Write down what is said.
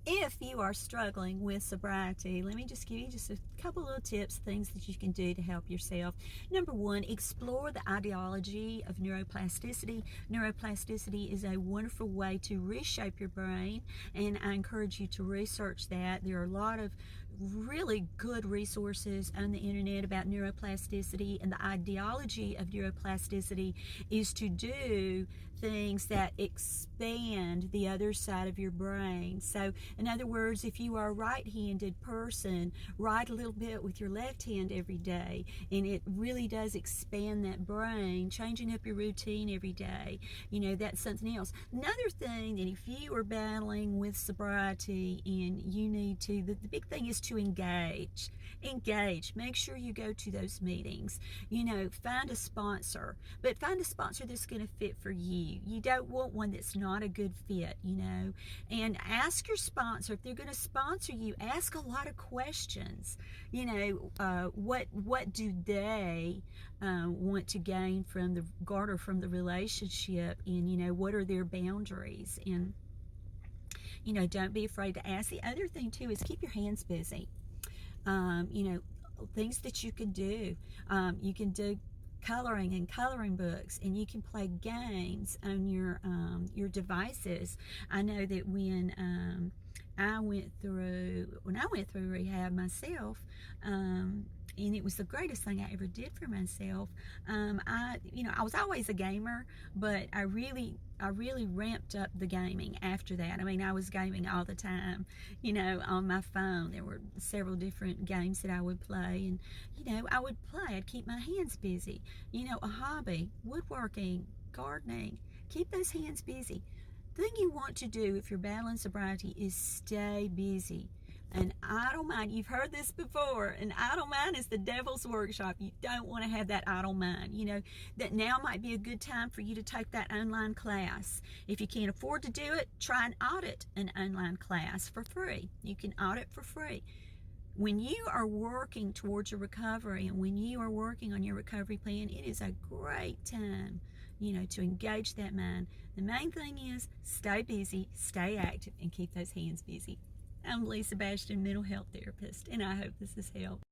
If you are struggling with sobriety, let me just give you just a couple little tips, things that you can do to help yourself. Number one, explore the ideology of neuroplasticity. Neuroplasticity is a wonderful way to reshape your brain, and I encourage you to research that. There are a lot of really good resources on the internet about neuroplasticity, and the ideology of neuroplasticity is to do things that expand the other side of your brain. So in other words, if you are a right-handed person, write a little bit with your left hand every day, and it really does expand that brain. Changing up your routine every day, that's something else. Another thing, that if you are battling with sobriety and you need to, the big thing is to engage. Make sure you go to those meetings. Find a sponsor, but find a sponsor that's going to fit for you. You don't want one that's not a good fit, and ask your sponsor. If they're going to sponsor you, ask a lot of questions. What do they want to gain from garner from the relationship, and what are their boundaries, and don't be afraid to ask. The other thing too is keep your hands busy. Things that you can do. You can do coloring and coloring books, and you can play games on your devices. I know that when I went through rehab myself, and it was the greatest thing I ever did for myself. I was always a gamer, but I really ramped up the gaming after that. I was gaming all the time, on my phone. There were several different games that I would play, and, I'd keep my hands busy. A hobby, woodworking, gardening, keep those hands busy. The thing you want to do if you're battling sobriety is stay busy. An idle mind, you've heard this before, an idle mind is the devil's workshop. You don't want to have that idle mind. That now might be a good time for you to take that online class. If you can't afford to do it, try and audit an online class for free. You can audit for free. When you are working towards your recovery, and when you are working on your recovery plan, it is a great time, to engage that mind. The main thing is stay busy, stay active, and keep those hands busy. I'm Lisa Bastion, mental health therapist, and I hope this has helped.